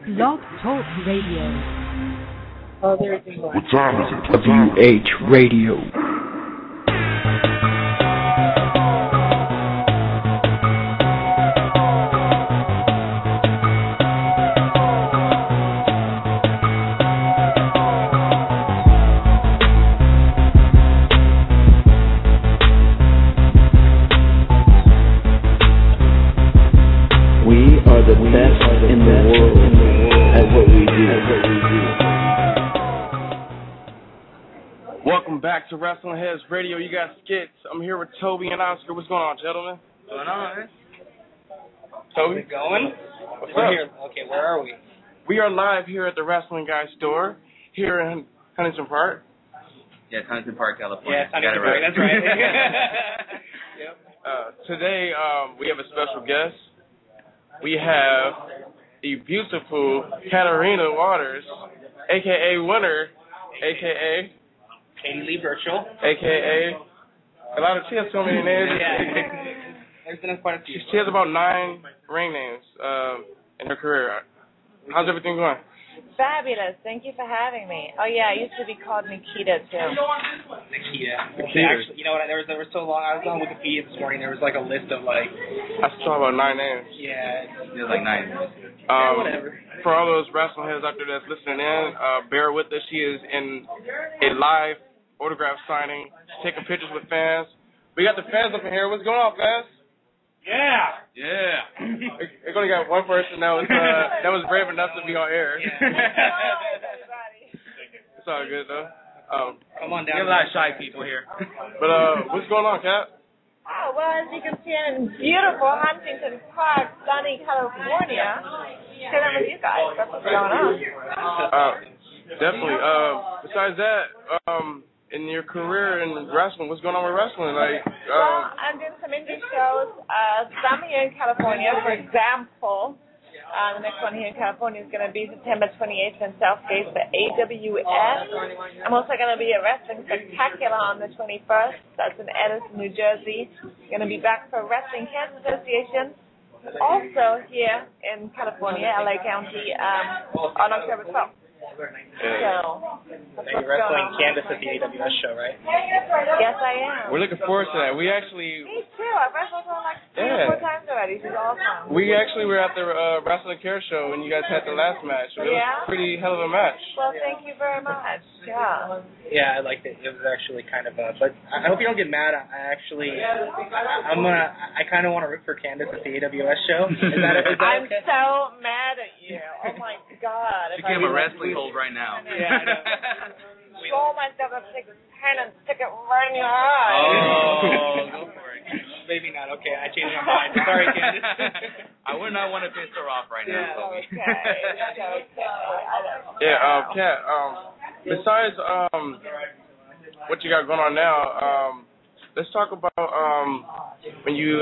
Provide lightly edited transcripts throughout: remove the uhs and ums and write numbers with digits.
Blog Talk Radio. Oh, there it is. What time is it? WH Radio. Back to WrestlingHeads Radio. You got skits. I'm here with Toby and Oscar. What's going on, gentlemen? What's going on? Toby? How's it going? What's We're up? here. Okay, where are we? We are live here at the Wrestling Guy store here in Huntington Park. Yeah, Huntington Park, California. Yeah, Huntington Park. That's right. Yep. Today, we have a special guest. We have the beautiful Katarina Waters, a.k.a. Winner, a.k.a. Katee Lee Burchill. A.k.a. She has so many names. Yeah. There's been quite a few. She has about 9 ring names in her career. How's everything going? Fabulous. Thank you for having me. Oh, yeah, I used to be called Nikita, too. Nikita. Actually, you know what? There was so long. I was on Wikipedia this morning. There was like a list of like. I saw about 9 names. Yeah. It was like 9. Whatever. For all those wrestling heads out there that's listening in, bear with us. She is in a live autograph signing, taking pictures with fans. We got the fans up in here. What's going on, fans? Yeah. We're only got one person that was brave enough to be on air. Yeah. It's all good though. Come on down. We have a lot of shy people here. But what's going on, Kat? Oh, well, as you can see, I'm in beautiful Huntington Park, sunny California. Chilling with you guys. That's what's going on. Definitely. Besides that, in your career in wrestling, what's going on with wrestling? Well, I'm doing some indie shows. Some here in California, for example. The next one here in California is going to be September 28th in Southgate for AWS. I'm also going to be at Wrestling Spectacular on the 21st. That's in Edison, New Jersey. Going to be back for WrestlingHeads Association. Also here in California, LA County, on October 12th. So, you're wrestling Candace at the AWS show, right? Yes, I am. We're looking forward to that. Me too. I've wrestled her like 3 or 4 times already. She's awesome. We actually were at the Wrestling Care show when you guys had the last match. It was a pretty hell of a match. Well, thank you very much. Yeah. Yeah, I liked it. It was actually kind of but I hope you don't get mad. I kind of want to root for Candace at the AWS show. Is that I'm okay? so mad at you. Oh my God. She gave him a wrestling hold right now. Yeah, I know. Roll myself up, take a pen and stick it right in your eye. Oh, go for it. Maybe not. Okay, I changed my mind. Sorry, Candace. I would not want to piss her off right now. Okay. Yeah, Kat, besides what you got going on now, let's talk about when you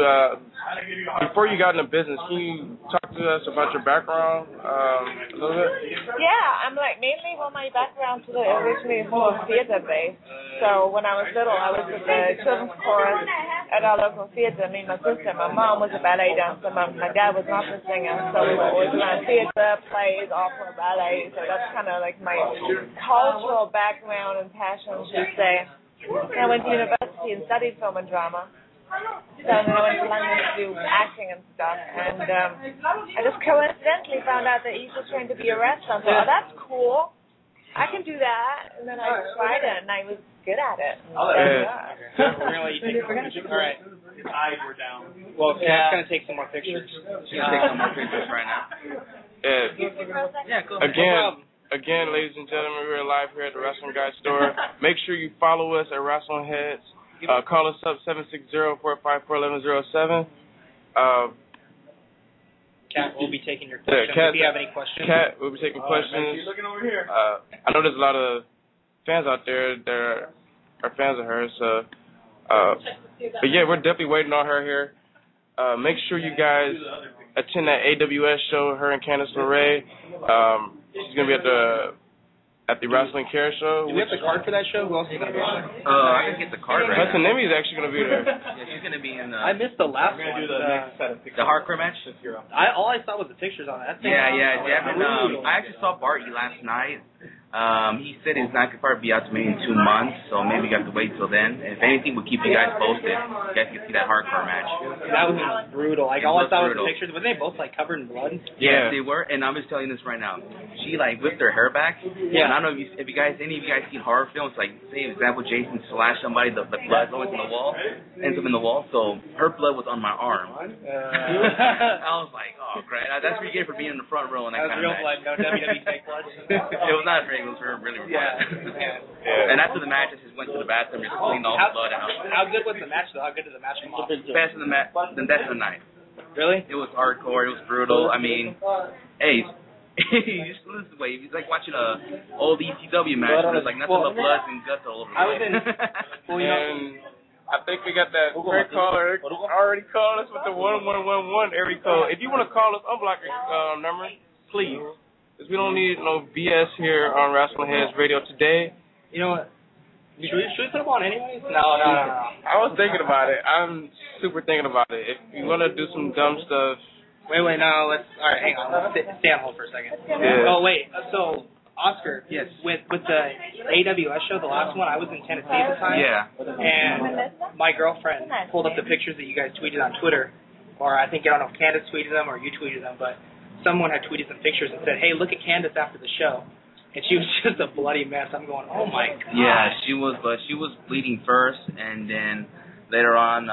before you got into business. Can you talk to us about your background a little bit? Yeah, I'm mainly my background is originally more theater based. So when I was little, I was with the children's chorus at our local theater. Me and my sister. My mom was a ballet dancer. My dad was an opera singer. So we were always around theater, plays, opera, ballet. So that's kind of like my cultural background and passion, should say. I went to university and studied film and drama. So then I went to London to do acting and stuff. And I just coincidentally found out that Eve was trained to be a wrestler. I thought, oh, that's cool. I can do that. And then I tried it, and I was good at it. We're going to let you take some pictures. All right. His eyes were down. Well, Kat's going to take some more pictures. She's going to take some more pictures right now. Yeah, cool. Again, ladies and gentlemen, we're live here at the Wrestling Guy store. Make sure you follow us at WrestlingHeads. Call us up 760-454-1107. Kat will be taking your questions. If you have any questions. Kat will be taking questions. Looking over here. I know there's a lot of fans out there that are fans of hers. So, but yeah, we're definitely waiting on her here. Make sure you guys attend that AWS show, her and Candice LeRae. She's going to be at at the Wrestling Care Show. Do we have the card for that show? Who else is going to be on there? I can get the card right Hudson now. Nemi is actually going to be there. Yeah, she's going to be in the... I missed the last one. do the next set of pictures. The hardcore match? All I saw was the pictures on it. Yeah. I actually saw Barty last night. He said he's not going to probably be out to maybe in 2 months, so maybe we have to wait till then. If anything, we'll keep you guys posted. You guys can see that hardcore match. That was brutal. Like, all I saw was the pictures. Were they both, like, covered in blood? Yeah, they were, and I'm just telling you this right now. She, like, whipped her hair back. Yeah. And I don't know if you guys, any of you guys seen horror films, like, say, for example, Jason slashed somebody, the blood always in the wall, ends up in the wall, so her blood was on my arm. I was like, oh, great. That's what you get for being in the front row in that kind of match. That was real blood, no WWE fake blood. It was not fake, it was really blood. Yeah. And after the match, I just went to the bathroom and just cleaned all the blood out. How good was the match, though? How good did the match come off? Best of the night. Really? It was hardcore. It was brutal. I mean, hey, you just listen to the way it's like watching a old ECW match. There's like nothing but blood and guts all over. I was in. Well, you know, And I think we got that great caller already called us with the 1111 area code. If you want to call us, unblock your number, please. Because we don't need no BS here on WrestlingHeads Radio today. You know what? Should we put them on anyways? No. I was thinking about it. I'm super thinking about it. If you want to do some dumb stuff. Wait, no, let's, all right, hang on. Let's stay on hold for a second. Yeah. Oh, wait, so, Oscar, yes, with the AWS show, the last one, I was in Tennessee at the time. Yeah. And my girlfriend pulled up the pictures that you guys tweeted on Twitter, or I think, I don't know if Candace tweeted them or you tweeted them, but someone had tweeted some pictures and said, hey, look at Candace after the show. And she was just a bloody mess. I'm going, oh my god. Yeah, she was bleeding first, and then later on,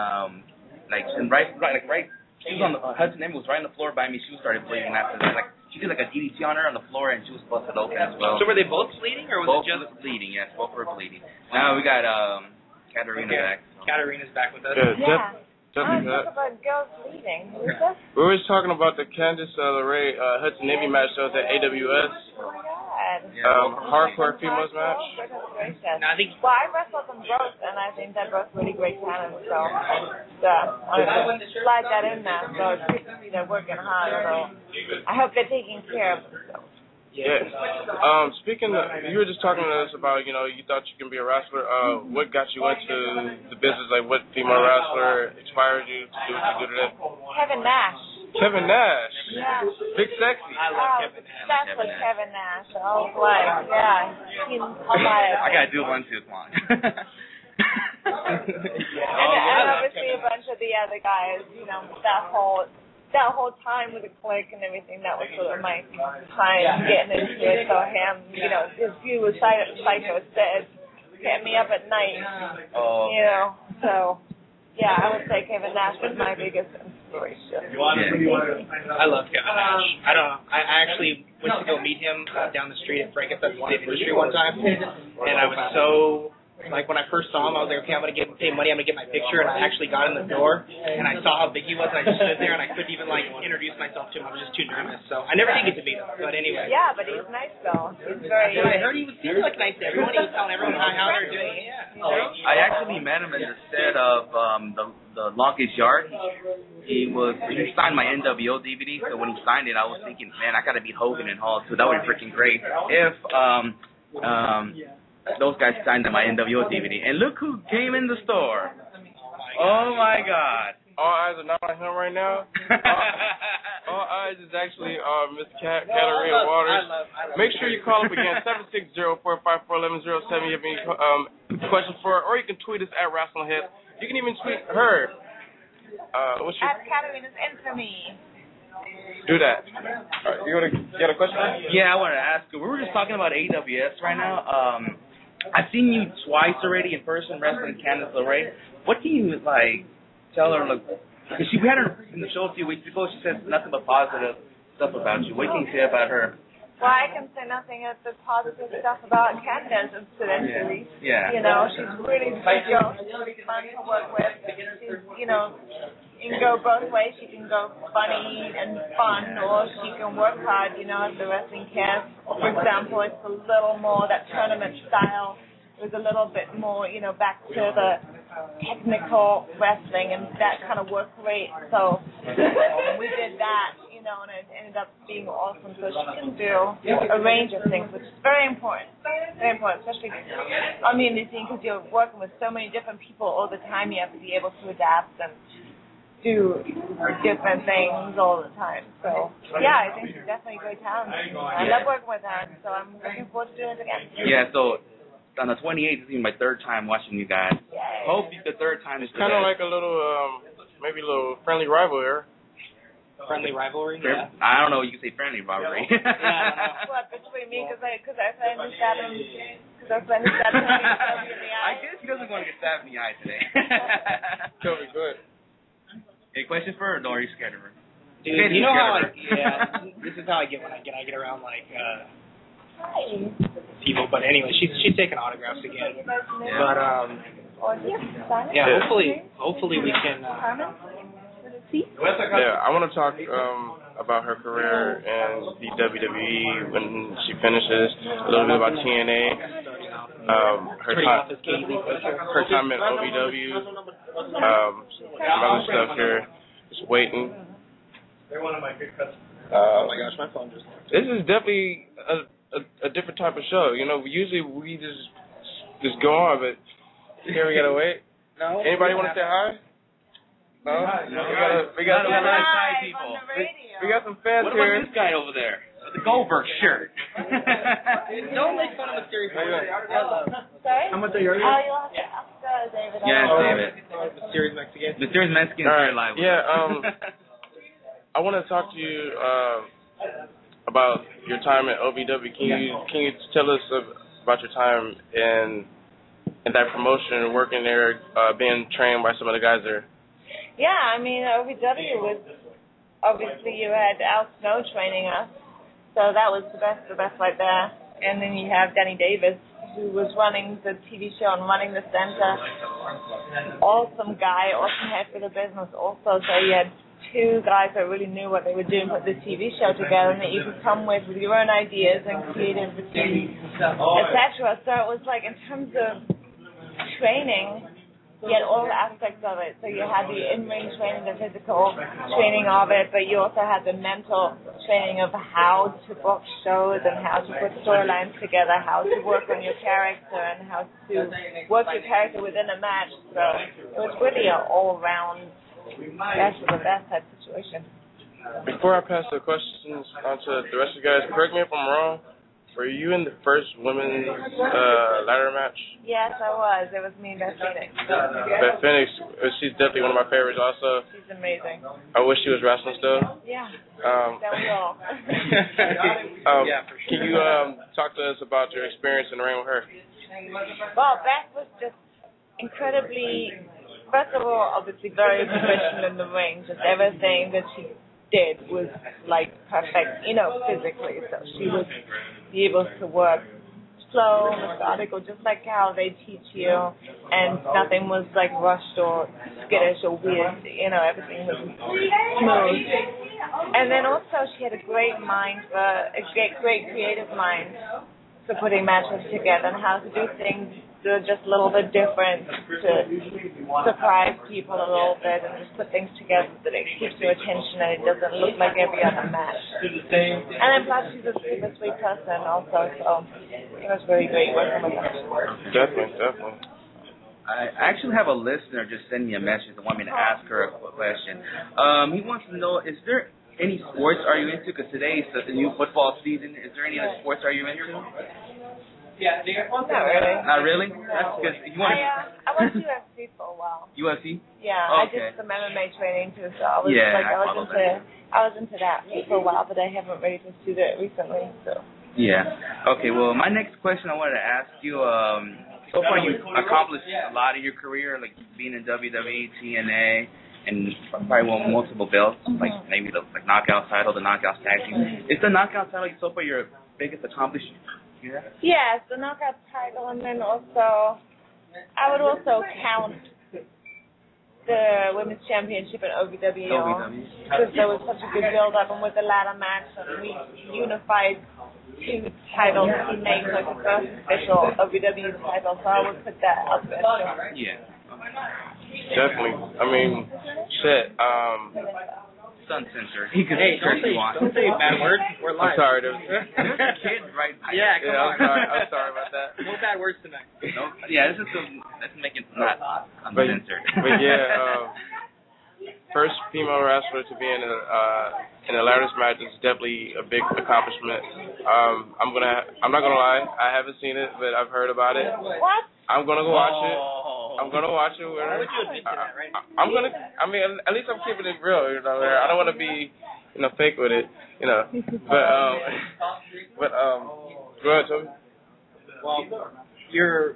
she was on the Hudson Nemi was right on the floor by me. She started bleeding after that. Like she did like a DDT on her on the floor, and she was busted open as well. So were they both bleeding, or was both it just bleeding? Yes, both were bleeding. Now we got Katarina back. Katarina's back with us. Yeah. Something Talk about girls leaving. Who's this? We were just talking about the Candice LeRae Hudson Nemi match that was at AWS. Oh my god. Hardcore females match. Goodness gracious. No, I think. Well, I wrestled them both, and I think they're both really great talents. So I wanted to slide that in there. So it's good to see they're working hard. So I hope they're taking care of themselves. Yes. Speaking of, you were just talking to us about, you thought you can be a wrestler. What got you into the business? Like, what female wrestler inspired you to do what you do today? Kevin Nash. Kevin Nash. Yeah. Big Sexy. I love Kevin Nash. That's what Kevin Nash. Oh, boy. Yeah. He's hilarious. I gotta do one too. Come on. And obviously a bunch of the other guys, that whole time with the clique and everything, that was sort of my time getting into it. So him, his view was Psycho said, get me up at night, So, yeah, I would say Kevin Nash was my biggest inspiration. I love Kevin Nash. I don't know. I actually went to go meet him down the street at Frankenstein's 20th anniversary one time, and I was so. Like, when I first saw him, I was like, okay, I'm going to pay money, I'm going to get my picture, and I actually got in the door, and I saw how big he was, and I just stood there, and I couldn't even, introduce myself to him. I was just too nervous, so I never did get to meet him, but anyway. Yeah, but he's nice, though. He's very I heard he was nice to everyone. He was telling everyone how they're doing it. Yeah. I actually met him in the set of the Longest Yard. He signed my NWO DVD, so when he signed it, I was thinking, man, I got to beat Hogan and Hall, too. That would be freaking great. If, those guys signed my NWO DVD. And look who came in the store. Oh, my God. All eyes are not on him right now. All eyes is actually Miss Katarina Waters. I love Make sure you call up again, 760-454-1107. You have any questions for her, or you can tweet us at WrestlingHeads. You can even tweet her. At Katarina's Infamy. Do that. All right, you got a question? Yeah, I wanted to ask you. We were just talking about AWS right now. I've seen you twice already in person wrestling Candice LeRae. What can you, tell her, because we had her in the show a few weeks ago. She said nothing but positive stuff about you. What can you say about her? Well, I can say nothing but positive stuff about Candace, incidentally. Yeah. She's really good girl. She's fun to work with. She's, you can go both ways. She can go funny and fun, or she can work hard, at the wrestling camp. For example, it's a little more that tournament style. It was a little bit more, back to the technical wrestling, and that kind of worked great. So we did that, know, and it ended up being awesome. So she can do a range of things, which is very important. Very important, especially on the indie scene, because you're working with so many different people all the time. You have to be able to adapt and do different things all the time. So, yeah, I think she's definitely a great talent. I love working with her, so I'm looking forward to doing it again. Yeah, so on the 28th, this is my third time watching you guys. Yay. Hope the third time is kind of like a little, maybe a little friendly rivalry. Friendly rivalry? Yeah. I don't know. You can say friendly rivalry. What, between me? Because I find the stabbed him. Because I find the stabbed him in the eye. I guess he doesn't want to get stabbed in the eye today. Totally good. Any questions for her, or are you scared of her? Dude, you know how this is how I get when I get around people. But anyway, she's taking autographs again. Yeah. But hopefully we can. Yeah, I want to talk about her career in the WWE when she finishes. A little bit about TNA. Her time in OVW. Some other stuff here. Just waiting. They're one of my good customers. Oh my gosh, my phone just. This is definitely a different type of show. You know, usually we just go on, but here we gotta wait. No. Anybody want to say hi? No. We got some side people. We got some fans what here. What about this guy over there? The Goldberg shirt. Don't make fun of Mysterious Mexican. Sorry? How much are yours? Oh, you'll have to ask David. Yes, David. Mysterious Mexican. Mysterious Mexican is very live. Yeah, I want to talk to you about your time at OVW. Can you tell us about your time in that promotion, working there, being trained by some of the guys there? Yeah, I mean, OVW was, obviously you had Al Snow training us, so that was the best right there. And then you have Danny Davis, who was running the TV show and running the center. Awesome guy, awesome head for the business also, so you had two guys that really knew what they were doing, put the TV show together, and that you could come with your own ideas and creativity, etc. So it was like, in terms of training, you had all aspects of it. So you had the in-ring training, the physical training of it, but you also had the mental training of how to book shows and how to put storylines together, how to work on your character, and how to work your character within a match. So it was really an all-around best of the best type situation. Before I pass the questions on to the rest of you guys, correct me if I'm wrong, were you in the first women's ladder match? Yes, I was. It was me and Beth Phoenix. Beth Phoenix, she's definitely one of my favorites also. She's amazing. I wish she was wrestling still. Yeah, that we all. Yeah, for sure. Can you talk to us about your experience in the ring with her? Well, Beth was just incredibly, first of all, obviously very professional in the ring. Just everything that she did was like perfect, physically. So she would be able to work slow, methodical, just like how they teach you, and nothing was like rushed or skittish or weird. Everything was smooth. And then also she had a great mind, great creative mind for putting matches together and how to do things that are just a little bit different, to surprise people a little bit and just put things together so that it keeps your attention and it doesn't look like every other match. And then plus she's a super sweet person also, so it was really great working with her. Definitely. I actually have a listener just send me a message that want me to ask her a question. He wants to know, is there any sports are you into? Because today is the new football season. Is there any other sports are you into? Yeah, not really. Not really? No. That's because you want to... I was UFC for a while. UFC? Yeah, Oh, I okay. did some MMA training too, so I was I was into that for a while, but I haven't really pursued it recently. So. Yeah. Okay. Well, my next question I wanted to ask you. So far, you've accomplished a lot in your career, like being in WWE, TNA, and probably won multiple belts, like maybe the knockout title, the knockout tag team. Is the knockout title so far your biggest accomplishment? Yeah. Yes, the knockout title, and then also I would also count the women's championship at OVW because there was such a good build-up, and with the ladder match, and we unified two titles to make like the first official OVW title, so I would put that up there. Yeah. Definitely. I mean, shit. uncensored. He can Hey, don't say bad words. We're live. I'm sorry. There was kids, right? Yeah, come on. I'm sorry about that. No bad words tonight. No, yeah, let's make it not uncensored. But yeah, first female wrestler to be in a ladders match is definitely a big accomplishment. I'm not gonna lie, I haven't seen it, but I've heard about it. What? I'm gonna go watch it. I'm gonna watch it. Why would you admit to that, right? At least I'm keeping it real, you know. I don't want to be, fake with it, you know. But go ahead, Toby. Well, your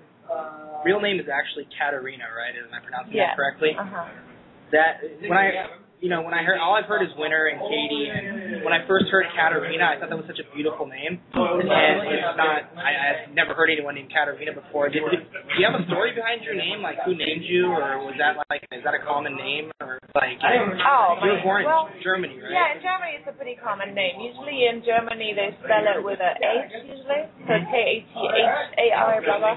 real name is actually Katarina, right? Am I pronouncing that correctly? That when I heard, all I've heard is Winner and Katie, and when I first heard Katarina, I thought that was such a beautiful name, and it's not. I've never heard anyone named Katarina before. Do you have a story behind your name, like who named you, or was that is that a common name, or like? You were born in Germany, right? Yeah, in Germany it's a pretty common name. Usually in Germany they spell it with a H usually, so Kathar, blah blah.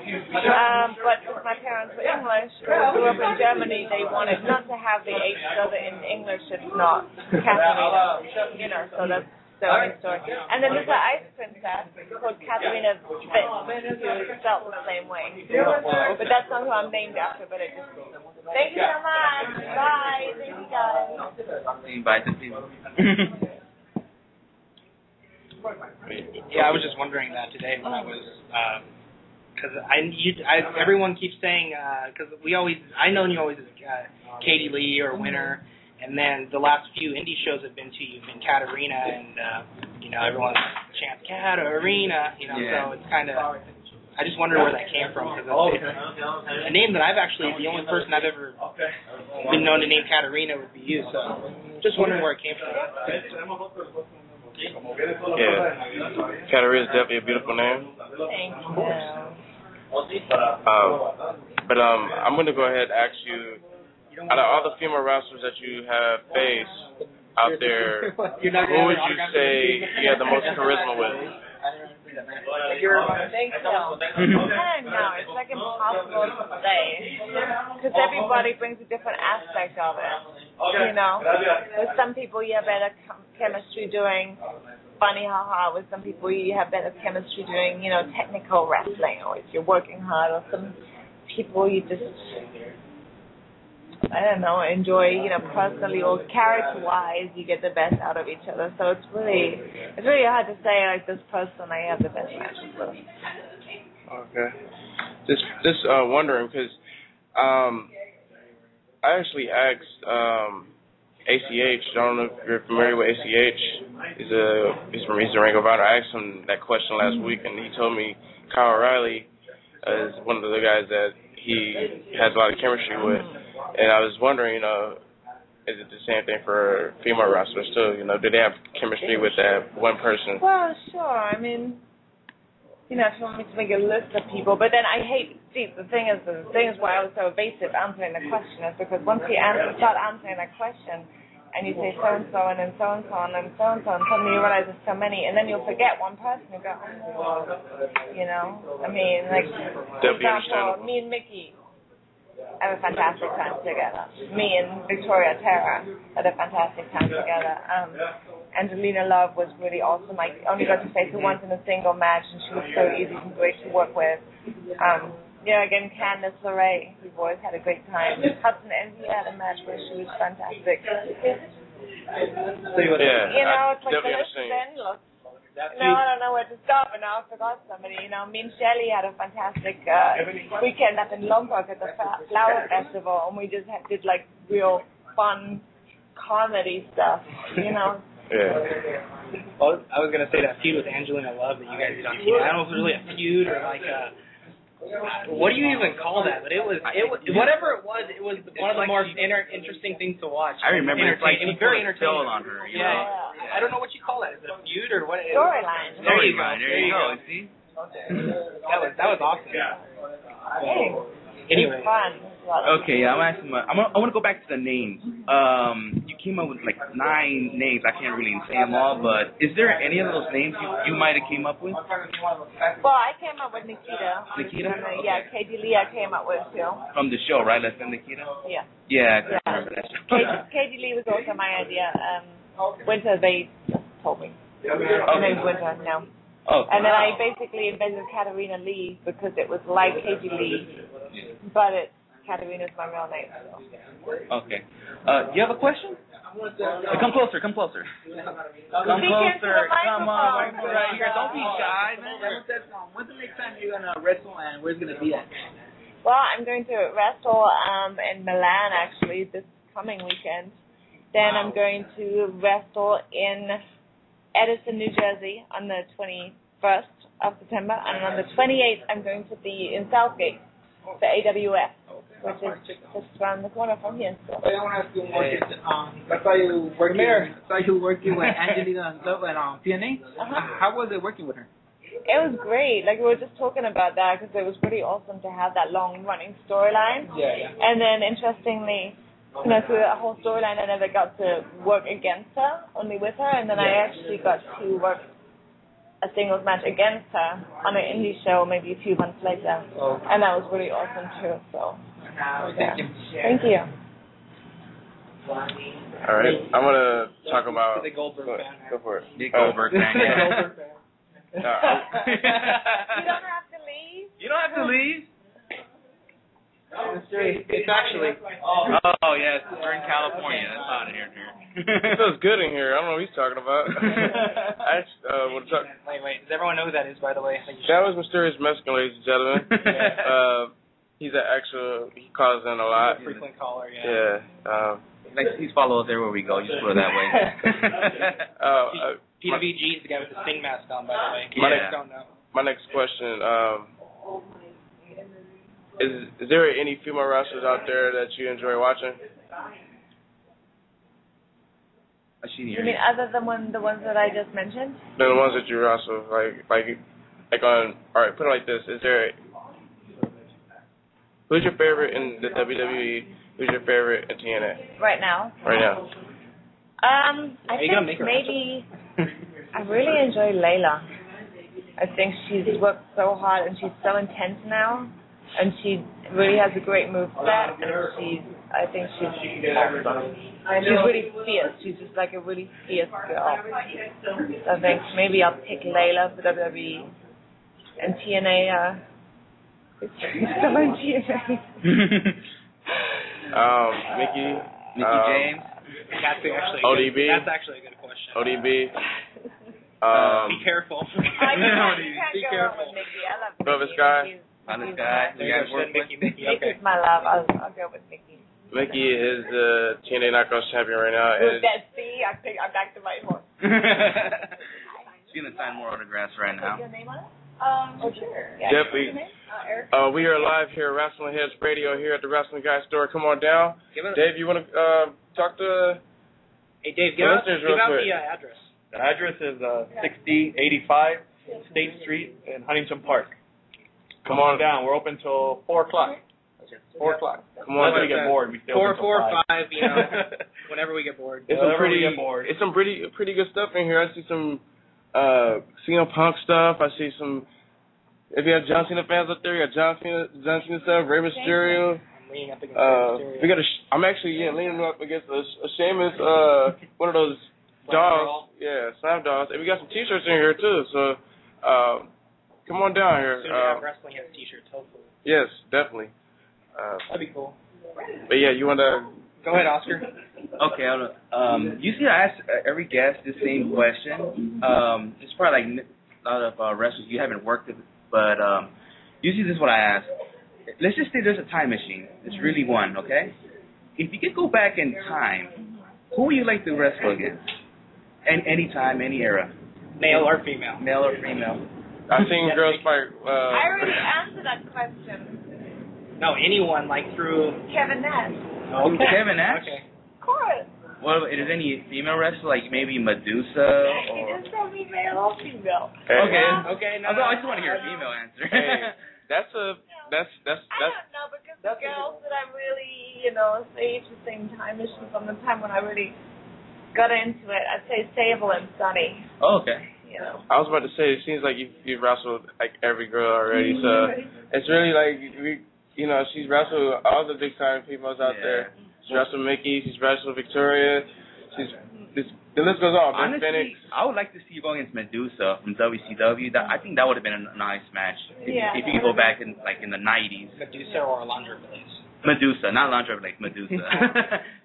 But since my parents were English, grew up in Germany, they wanted not to have the H, so that in English it's not Katarina, so that's the only story. And then there's an ice princess called Katarina Fitz, who is spelled the same way. But that's not who I'm named after, but it just... Thank you so much. Bye. Thank you, guys. Bye to people. Yeah, I was just wondering that today when I was... Because everyone keeps saying, because I know you always as Katee Lee or Winner, and then the last few indie shows I've been to, you've been Katarina, and everyone chants Katarina, so it's kind of, I just wonder where that came from, because it's a name that the only person I've ever been known to name Katarina would be you, so just wondering where it came from. Yeah, Katarina is definitely a beautiful name. Thank you. But I'm going to go ahead and ask you, out of all the female wrestlers that you have faced out there, who would you say you had the most charisma with? Thank you. I don't know. It's like impossible to say, because everybody brings a different aspect of it. With some people you have better chemistry doing funny haha. With some people you have better chemistry doing, technical wrestling, or if you're working hard. Or some people you just, I don't know, enjoy, personally or character-wise, you get the best out of each other. So it's really hard to say, like, this person I have the best matches with. Okay. Just wondering, because I actually asked ACH. I don't know if you're familiar with ACH. He's a Ring of Honor. I asked him that question last week, and he told me Kyle O'Reilly is one of the guys that he has a lot of chemistry with. And I was wondering, is it the same thing for female wrestlers too? Do they have chemistry with that one person? Well, sure. I mean, if you want me to make a list of people, but then I hate. See, the thing is why I was so evasive answering the question is because once you start answering that question, and you say so and so, and then so and so, and then so and so, and suddenly you realize there's so many, and then you'll forget one person and go, I mean, like, for example, me and Mickey have a fantastic time together. Me and Victoria Terra had a fantastic time together. Angelina Love was really awesome. I only got to face her once in a single match, and she was so easy and great to work with. Again, Candice LeRae, we've always had a great time. Hudson Envy had a match where she was fantastic. Yeah, it's like the list is endless. I don't know where to stop, and now I forgot somebody. Me and Shelley had a fantastic weekend up in Lombok at the Flower Festival, and we just did like real fun comedy stuff, Yeah. Well, I was gonna say that feud with Angelina Love that you guys did on TV. I don't know if it was really a feud or like a. What do you even call that? But it was whatever it was. It was one of the more interesting things to watch. I remember it was very entertaining on her. Yeah. I don't know what you call that. Is it a feud or what? Storyline. There you go. See? That was awesome. Yeah. Anyway. It's fun. Okay, I want to go back to the names. You came up with like 9 names. I can't really say them all, but is there any of those names you might have came up with? Well, I came up with Nikita. Nikita? Yeah, Katee Lee I came up with too. From the show, right? Let's say Nikita? Yeah. Yeah, I remember that show. Katee Lee was also my idea. Winter, they just told me. Her name's Winter, no. Oh. And then I basically invented Katarina Lee because it was like Katee Lee, but Katarina's my real name. So. Okay. Do you have a question? Come closer. Come closer. Come closer. Come on. Right here. Don't be shy, man. When's the next time you're gonna wrestle, and where's it gonna be at? Well, I'm going to wrestle in Milan actually this coming weekend. Then I'm going to wrestle in Edison, New Jersey on the 21st of September, and on the 28th I'm going to be in Southgate, the AWS, which is just around the corner from here. So. I want to ask you one more question. I saw you working with Angelina Love at TNA. How was it working with her? It was great. Like, we were just talking about that because it was pretty awesome to have that long-running storyline. Yeah. And then, interestingly, through that whole storyline, I never got to work against her, only with her, and then I actually got to work a singles match against her on an indie show maybe a few months later, and that was really awesome too. So, yeah. Thank you. All right, I'm gonna talk about. The Goldberg fan. Go for it. The Goldberg fan. You don't have to leave. You don't have to leave. It's actually. Oh yes, we're in California. That's hot in here. It feels good in here. I don't know what he's talking about. I want to talk. Wait. Does everyone know who that is, by the way? That was Mysterious Mexican, ladies and gentlemen. He's an actual. He calls in a lot. Frequent caller. Yeah. Please follow us there where we go. Just put it that way. PWG is the guy with the Sting mask on, by the way. Don't know. My next question. Is there any female wrestlers out there that you enjoy watching? You mean other than the ones that I just mentioned? The ones that you wrestle, like on. All right, put it like this: who's your favorite in the WWE? Who's your favorite in TNA? Right now. I think maybe I really enjoy Layla. I think she's worked so hard and she's so intense now. And she really has a great move set, and I think she's awesome. She's really fierce. She's just like a really fierce girl. I think maybe I'll pick Layla for WWE. And TNA, it's still on TNA. Mickey James. That's actually a good question. ODB. Be careful. I can't go wrong with Mickey. I love Mickey. Travis Guy. Honest guy. Mickey's my love. I'll go with Mickey. Mickey is the TNA Knockouts champion right now. Who's that? See, I'm back to my horse. She's gonna sign more autographs right now. Your name on it? Sure. Yeah, definitely. We are live here at WrestlingHeads Radio here at the Wrestling Guy store. Come on down. Dave, you want to talk to? Hey, Dave, give out the address. The address is 6085 State Street in Huntington Park. Come on down. We're open till 4 o'clock. 4 o'clock. Come on. When we get bored, we stay 4, open till 5. Whenever we get bored. It's some pretty good stuff in here. I see some CM Punk stuff. I see some. If you have John Cena fans up there, you got John Cena stuff. Rey Mysterio. I'm leaning up against Rey Mysterio. I'm actually leaning up against a Sheamus. One of those dogs. Yeah, slam dogs. And we got some T-shirts in here too. So. Come on down here. Soon have WrestlingHeads T-shirts, hopefully. Yes, definitely. That'd be cool. But yeah, you want to... Go ahead, Oscar. Okay. Usually I ask every guest the same question. It's probably like a lot of wrestlers you haven't worked with, but usually this is what I ask. Let's just say there's a time machine. It's really one, okay? If you could go back in time, who would you like to wrestle against? Any time, any era. Male or female. Male or female. I've seen girls fight. I already answered that question. No, anyone, like through... Kevin Nash. Okay. Kevin Nash? Of Okay. course. Well, is there any female wrestler, like maybe Medusa? He just told me male or female. Okay. No, I just want to hear a female answer. Hey, that's I don't know, because the girls that I really, say at the same time, this was from the time when I really got into it, I'd say Sable and Sunny. Oh, okay. I was about to say, it seems like you've wrestled like every girl already, so it's really like she's wrestled all the big time females out there. She's wrestled Mickey, she's wrestled Victoria, she's The list goes on. Honestly, Phoenix. I would like to see you go against Medusa from WCW. I think that would have been a nice match if you could go back in the 90s. Medusa or Alundra Blaze? Medusa, not Alundra Blaze, Medusa.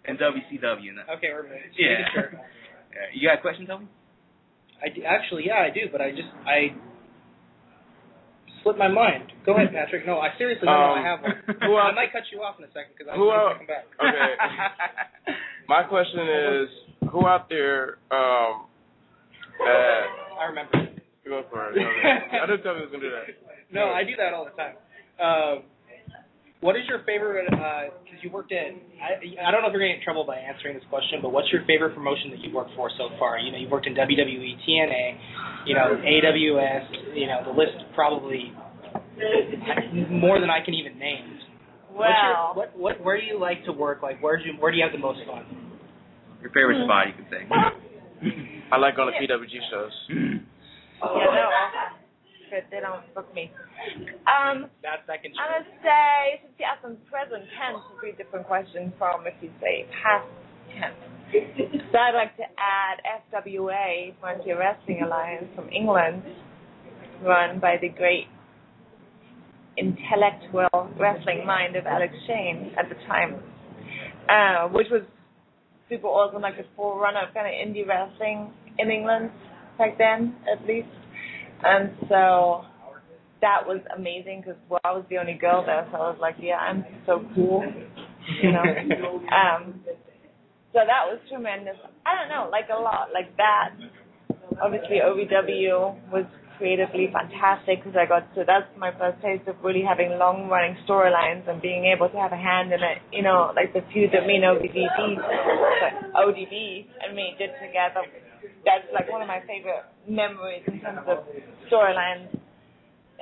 And WCW. Okay, we're yeah. sure. You got a question, Toby? Actually, I do, but I slipped my mind. Go ahead, Patrick. No, I seriously don't know I have one. I might cut you off in a second because I want to come back. Okay. My question is, who out there I remember. Go for it. I didn't tell you I was going to do that. No, I do that all the time. What is your favorite, because you worked in, I don't know if you're going to get in trouble by answering this question, but what's your favorite promotion that you've worked for so far? You know, you've worked in WWE, TNA, you know, AWS, you know, the list probably more than I can even name. Well. Where do you like to work? Like, where do you have the most fun? Your favorite spot, you could say. I like going to PWG shows. Yeah, no. Good, they don't book me. That can I'm going to say, since you asked on present tense, would be a different question from if you say past tense. So I'd like to add FWA, Frontier Wrestling Alliance from England, run by the great intellectual wrestling mind of Alex Shane at the time, which was super awesome, like a forerunner of kind of indie wrestling in England back then, at least. And so that was amazing because I was the only girl there, so I was like, yeah, I'm so cool, you know. So that was tremendous. I don't know, like a lot, like that. Obviously, OVW was creatively fantastic because that's my first taste of really having long-running storylines and being able to have a hand in it, you know, like the feud that me and ODB and me did together. That's like one of my favorite memories in terms of storylines.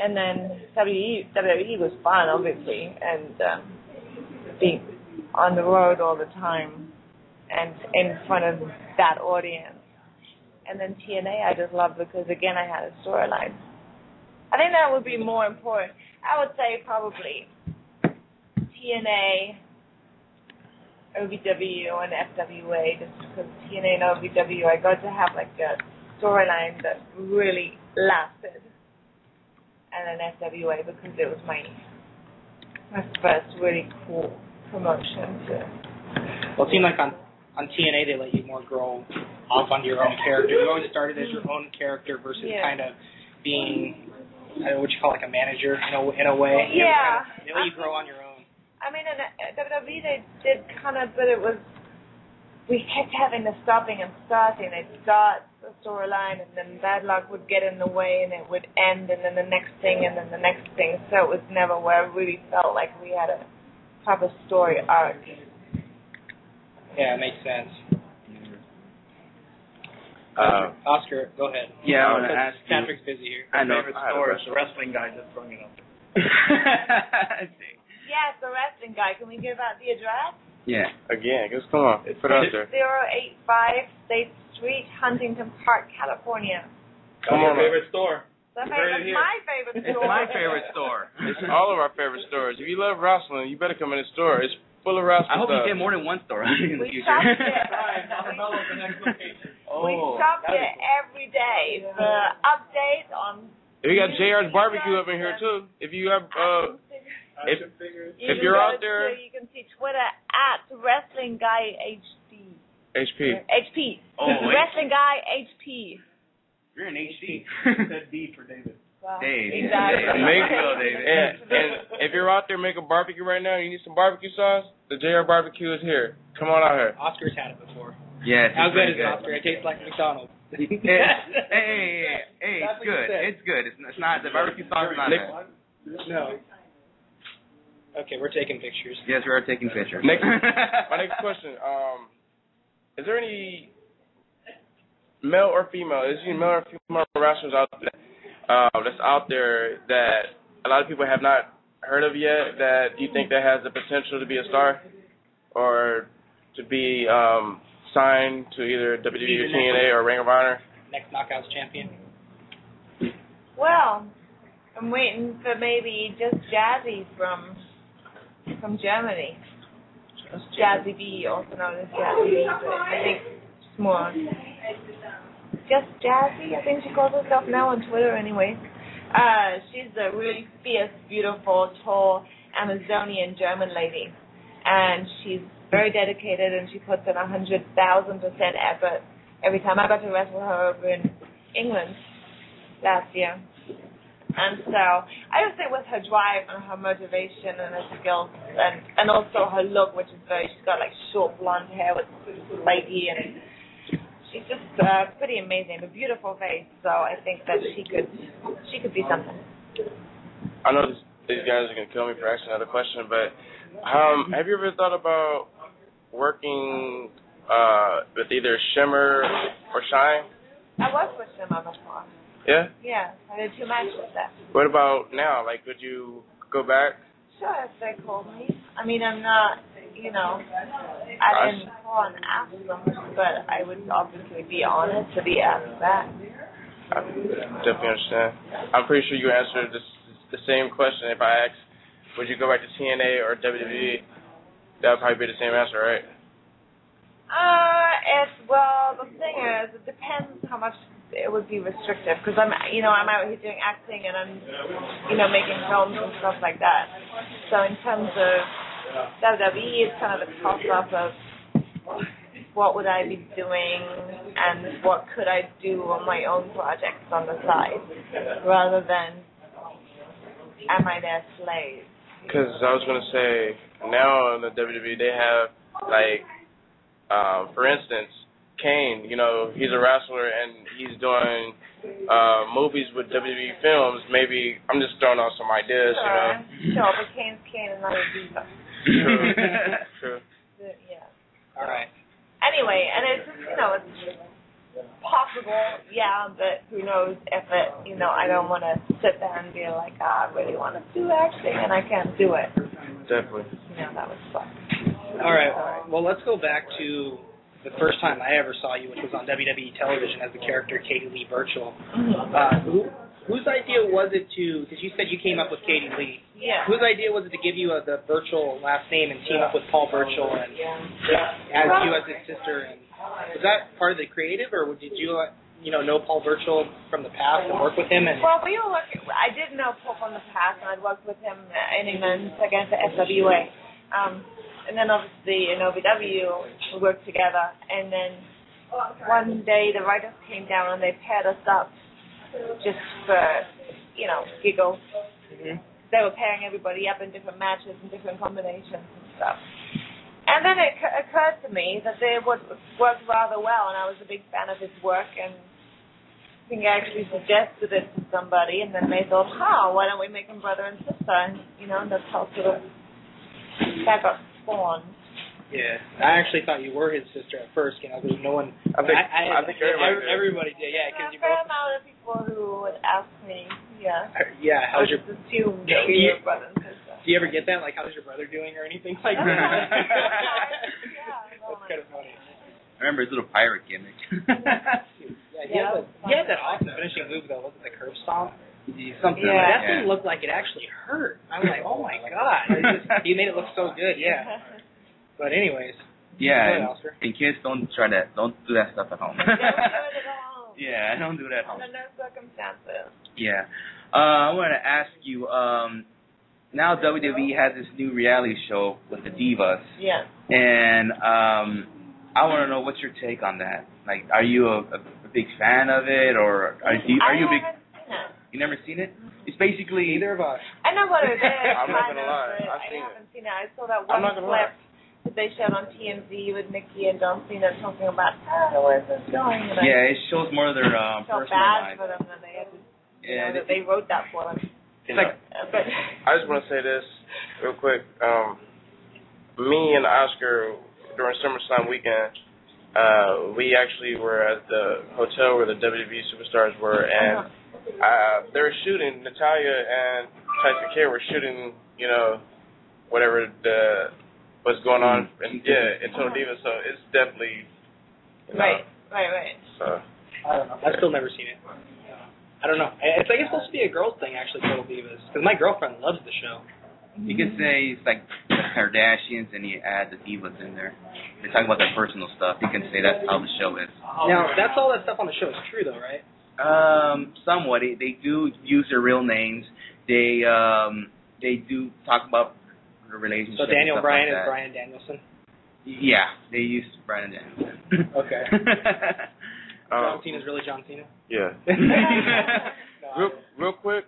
And then WWE was fun, obviously, and being on the road all the time and in front of that audience. And then TNA I just love because, again, I had a storyline. I think that would be more important. I would say probably TNA, OVW, and FWA, just because TNA and OVW, I got to have like a storyline that really lasted. And then FWA because it was my first really cool promotion. Well, it seemed like on TNA they let you more grow off onto your own character. You always started as your own character versus kind of being, I don't know what you call like a manager in a way. Yeah. They let you grow on your own. I mean, in WWE they did kind of, but it was, we kept having the stopping and starting. They'd start the storyline and then bad luck would get in the way and it would end and then the next thing and then the next thing. So it was never where I really felt like we had a proper story arc. Yeah, it makes sense. Oscar, go ahead. Yeah, I want to ask you. Patrick's busy here. My favorite store is the wrestling guy just throwing it up. Yes, the wrestling guy. Can we give out the address? Yeah. Again, just come on. Put it out there. 085 State Street, Huntington Park, California. Come on, favorite store. That's my favorite store. It's my favorite store. It's all of our favorite stores. If you love wrestling, you better come in the store. It's full of wrestling I hope stuff. you get more than one store in the We future. shopped it. We shop it every day. The update on. We got JR's barbecue up in here too. If you have if you're out there, you can see Twitter at Wrestling Guy HD. HP. Oh, Wrestling Guy HP. You're an HD. Said D for David. Well, Dave. exactly. David. and if you're out there making barbecue right now and you need some barbecue sauce, the JR barbecue is here. Come on out here. Oscar's had it before. Yes. How good is it, Oscar? It tastes like McDonald's. Hey, it's good. It's good. It's not, the barbecue sauce is not bad. No. Okay, we're taking pictures. Yes, we are taking pictures. My next question, is there any male or female wrestlers out there that's out there that a lot of people have not heard of yet that you think that has the potential to be a star or to be signed to either WWE or TNA or Ring of Honor? Next Knockouts champion. Well, I'm waiting for maybe just Jazzy from Germany. Jazzy B, also known as Jazzy B, but I think it's more just Jazzy, I think she calls herself now on Twitter anyway. She's a really fierce, beautiful, tall Amazonian German lady. And she's very dedicated, and she puts in 100,000% effort every time. I got to wrestle her over in England last year. And so I would say with her drive and her motivation and her skills and also her look, which is she's got like short blonde hair with spiky, and she's just pretty amazing, a beautiful face. So I think that she could be something. I know these guys are going to kill me for asking another question, but have you ever thought about working with either Shimmer or Shine? I worked with Shimmer before. Yeah? Yeah, I did 2 matches with that. What about now? Like, would you go back? Sure, if they called me. I mean, I'm not, I didn't call and ask them, but I would obviously be honored to be asked back. I definitely understand. I'm pretty sure you answered the same question if I asked, would you go back to TNA or WWE? That would probably be the same answer, right? The thing is, it depends how much it would be restrictive, because I'm out here doing acting and I'm, making films and stuff like that. So in terms of WWE, it's kind of a toss-up of what would I be doing and what could I do on my own projects on the side, rather than am I their slave? Because I was going to say, now in the WWE, they have, like, for instance, Kane, he's a wrestler and he's doing movies with WWE films. Maybe I'm just throwing out some ideas, Sure, but Kane's Kane and not a diva. True. Yeah. All right. Anyway, and it's just, it's possible, yeah, but who knows if it, I don't want to sit there and be like, I really want to do acting and I can't do it. Definitely. That was fun. All right. Well, let's go back to the first time I ever saw you, which was on WWE television as the character Katee Lee Burchill. Whose idea was it because you said you came up with Katee Lee. Yeah. Whose idea was it to give you the Burchill last name and team up with Paul Burchill and as you as his sister? And was that part of the creative, or did you know Paul Burchill from the past and work with him? Well, we were working. I did know Paul from the past, and I'd worked with him in England against the SWA. And then obviously in OVW, we worked together. And then one day the writers came down and they paired us up just for, giggles. Mm-hmm. They were pairing everybody up in different matches and different combinations and stuff. And then it occurred to me that they would work rather well, and I was a big fan of his work. And I think I actually suggested it to somebody, and then they thought, why don't we make them brother and sister? And, that's how sort of that got spawned. Yeah, I actually thought you were his sister at first, because no one. I think everybody did. Yeah, because you both. A fair amount of people who would ask me. Yeah. Yeah. How's your? Assumed that we were brother and sister. Do you ever get that? Like, how's your brother doing, or anything like that? That's kind of funny. I remember his little pirate gimmick. He had that awesome finishing move though. Was it the curb stomp? Something that like that. thing looked like it actually hurt. I was like, oh my god. He made it look so good. Yeah. But anyways. Yeah. And kids don't do that stuff at home. Don't do it at home. Yeah, I don't do that at home. Under no circumstances. Yeah. I want to ask you. Now WWE has this new reality show with the Divas. Yeah. And I want to know what's your take on that. Like, are you a big fan of it, or are you a big? You never seen it? It's basically either of us. I know what it is. I'm not gonna lie. I haven't seen it. I saw that one clip that they showed on TMZ with Nikki and John Cena talking about where's this going. And it shows more of their personal bad life. for them that they had to, that that they wrote that for them. It's like, I just want to say this real quick. Me and Oscar during SummerSlam weekend, we actually were at the hotel where the WWE superstars were, and they were shooting. Natalia and Tyson Kidd were shooting, whatever what's going on, in Total Diva. So it's definitely right. So I don't know. I've still never seen it. I don't know. It's supposed to be a girls thing, actually, Total Divas, because my girlfriend loves the show. You could say it's like the Kardashians, and you add the divas in there. They're talking about their personal stuff. You can say that's how the show is. Now, that's all that stuff on the show is true, though, right? Somewhat. They do use their real names. They do talk about the relationship. So Daniel and stuff Bryan like is that. Bryan Danielson? Yeah, they use Bryan Danielson. Okay. John Cena's really John Cena? Yeah. real quick,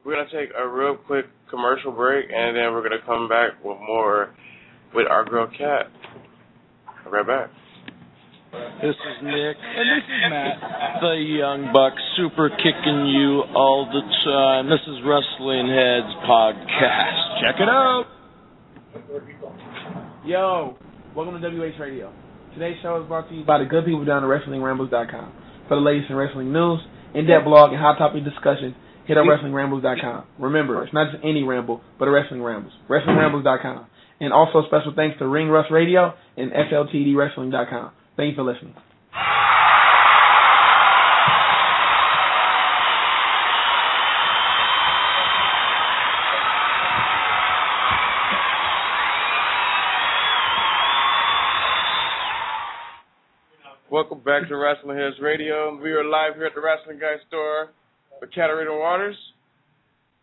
we're going to take a real quick commercial break, and then we're going to come back with more with our girl Kat. Right back. This is Nick. And this is Matt. The Young Bucks super kicking you all the time. This is WrestlingHeads Podcast. Check it out. Yo, welcome to WH Radio. Today's show is brought to you by the good people down at WrestlingRambles.com. For the latest in wrestling news, in-depth blog, and hot topic discussion, hit up WrestlingRambles.com. Remember, it's not just any ramble, but a Wrestling Rambles. WrestlingRambles.com. And also special thanks to Ring Rust Radio and FLTDWrestling.com. Thank you for listening. Welcome back to WrestlingHeads Radio. We are live here at the Wrestling Guy store with Katarina Waters.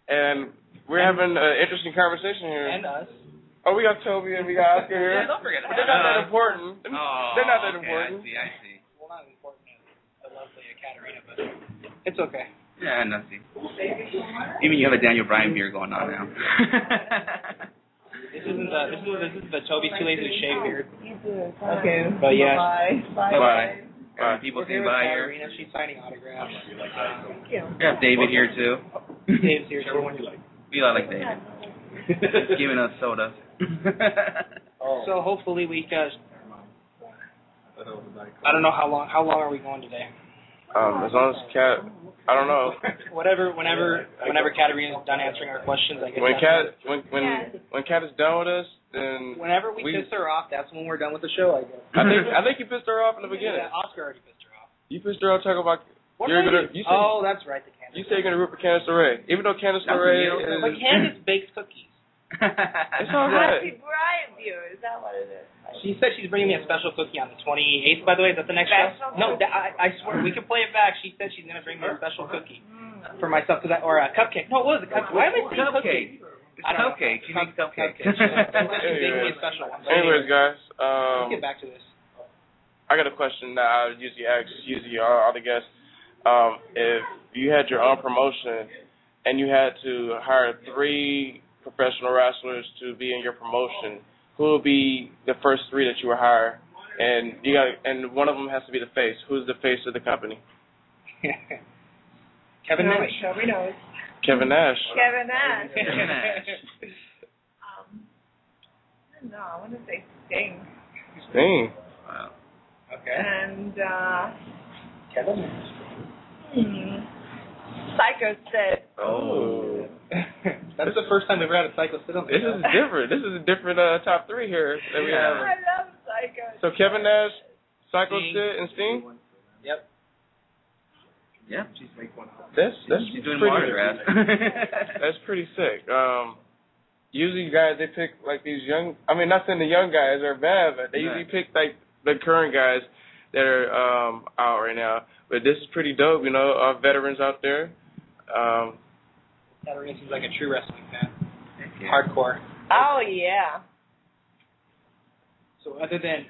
And we're having an interesting conversation here. And us. Oh, we got Toby and we got Oscar here. Yeah, don't forget But they're not that important. They're not that important. I see. Well, not important as lovely Katarina, but it's okay. Yeah, nothing. Even you have a Daniel Bryan beard going on now. This is the Toby Too Lazy to Shave beard. You do. Okay. But yes. Bye. Bye. People say bye here. Katarina, she's signing autographs. Thank you. We have David here too. Dave's here. Everyone you like. We all like David. Giving us soda. So hopefully we can. I don't know how long are we going today? As long as Kat, I don't know. Whenever Katarina's done answering our questions, I guess. When Kat is done with us, then whenever we piss her off, that's when we're done with the show, I guess. I think you pissed her off in the beginning. Yeah, Oscar already pissed her off. You pissed her off talking about that's right, the Candice. You say you're gonna rip for Candice LeRae, even though Candice LeRae is. But Candice bakes cookies. It's all right. Happy Brian view. Is that what it is? She said she's bringing me a special cookie on the 28th, by the way. Is that the next show? No, I swear, we can play it back. She said she's going to bring me a special cookie for myself, or a cupcake. No, what was it? Why am I saying cupcake? It's cupcake. She makes cupcakes. She said she's making me a special one. Anyways, guys. Let's get back to this. I got a question that I usually ask all the guests. If you had your own promotion and you had to hire 3 professional wrestlers to be in your promotion, who would be the first 3 that you would hire? And one of them has to be the face. Who's the face of the company? Kevin Nash. Nobody knows. Kevin Nash. Kevin Nash. Kevin Nash. No, I want to say Sting. Sting. Wow. Okay. And Kevin Nash. Psycho Sid. Oh. That's the first time we've ever had a Psycho Sid on the This show. is different. This is a different top 3 here that we have. I love Psycho. So Kevin Nash, Psycho Sting. Sid, and Sting. Yep. Yeah. That's She's doing pretty. water rap. That's pretty sick. Usually, guys, they pick like these young. I mean, not saying the young guys are bad, but they usually pick like the current guys that are out right now. But this is pretty dope, you know. Veterans out there. Katarina seems like a true wrestling fan. Hardcore. Oh yeah. So other than